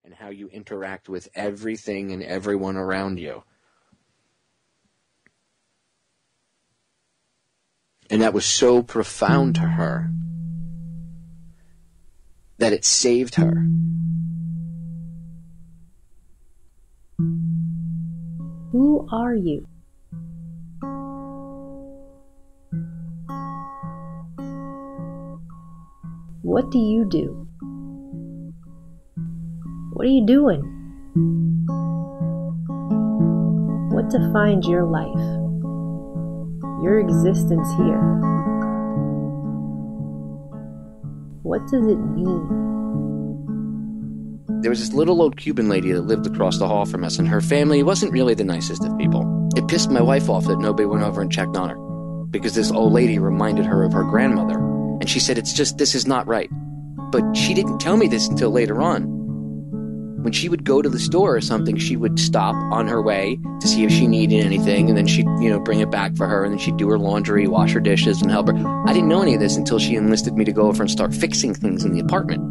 and how you interact with everything and everyone around you. And that was so profound to her that it saved her. Who are you? What do you do? What are you doing? What defines your life? Your existence here? What does it mean? There was this little old Cuban lady that lived across the hall from us, and her family wasn't really the nicest of people. It pissed my wife off that nobody went over and checked on her, because this old lady reminded her of her grandmother. And she said, this is not right. But she didn't tell me this until later on. When she would go to the store or something, she would stop on her way to see if she needed anything, and then she'd, bring it back for her, and then she'd do her laundry, wash her dishes, and help her. I didn't know any of this until she enlisted me to go over and start fixing things in the apartment.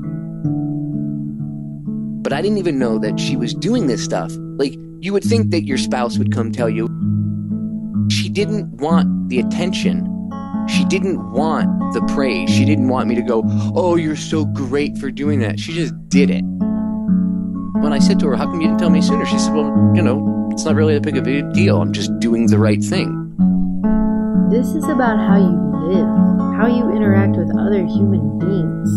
But I didn't even know that she was doing this stuff. Like, you would think that your spouse would come tell you. She didn't want the attention. She didn't want the praise. She didn't want me to go, oh, you're so great for doing that. She just did it. When I said to her, how come you didn't tell me sooner? She said, well, it's not really that big of a deal. I'm just doing the right thing. This is about how you live, how you interact with other human beings,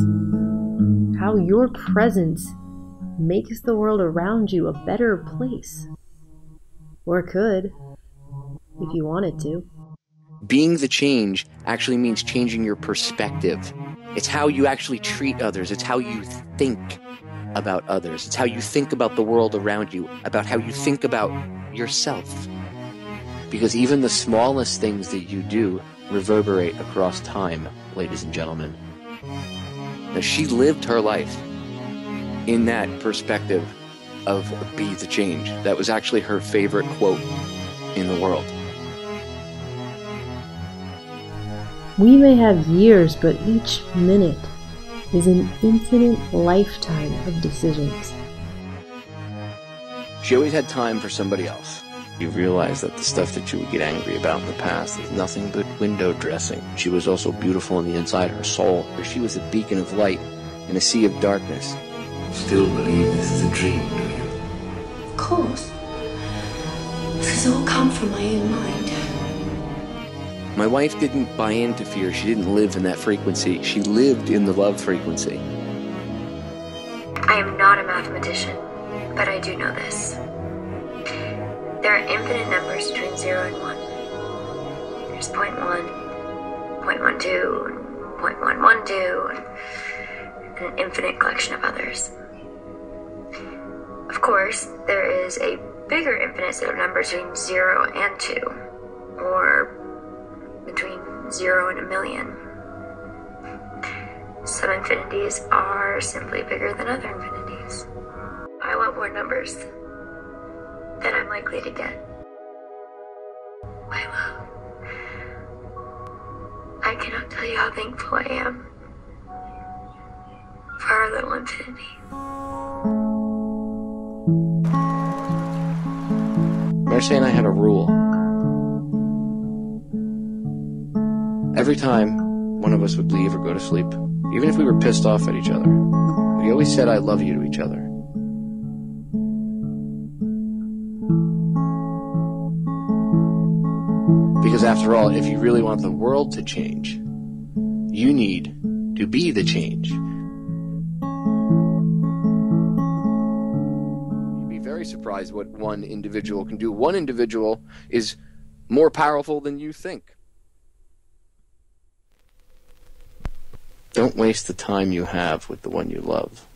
how your presence makes the world around you a better place. Or it could, if you wanted to. Being the change actually means changing your perspective. It's how you actually treat others. It's how you think about others. It's how you think about the world around you, about how you think about yourself. Because even the smallest things that you do reverberate across time, ladies and gentlemen. Now, she lived her life in that perspective of be the change. That was actually her favorite quote in the world. We may have years, but each minute is an infinite lifetime of decisions. She always had time for somebody else. You realize that the stuff that you would get angry about in the past is nothing but window dressing. She was also beautiful on the inside, her soul. She was a beacon of light in a sea of darkness. Still believe this is a dream, do you? Of course. This has all come from my own mind. My wife didn't buy into fear. She didn't live in that frequency. She lived in the love frequency. I am not a mathematician, but I do know this. There are infinite numbers between 0 and 1. There's 0.1, 0.12, 0.112, and an infinite collection of others. Of course, there is a bigger infinite set of numbers between 0 and 2, or between 0 and 1,000,000. Some infinities are simply bigger than other infinities. I want more numbers than I'm likely to get. My love, I cannot tell you how thankful I am for our little infinity. Merce and I had a rule. Every time one of us would leave or go to sleep, even if we were pissed off at each other, we always said, I love you to each other. Because after all, if you really want the world to change, you need to be the change. You'd be very surprised what one individual can do. One individual is more powerful than you think. Don't waste the time you have with the one you love.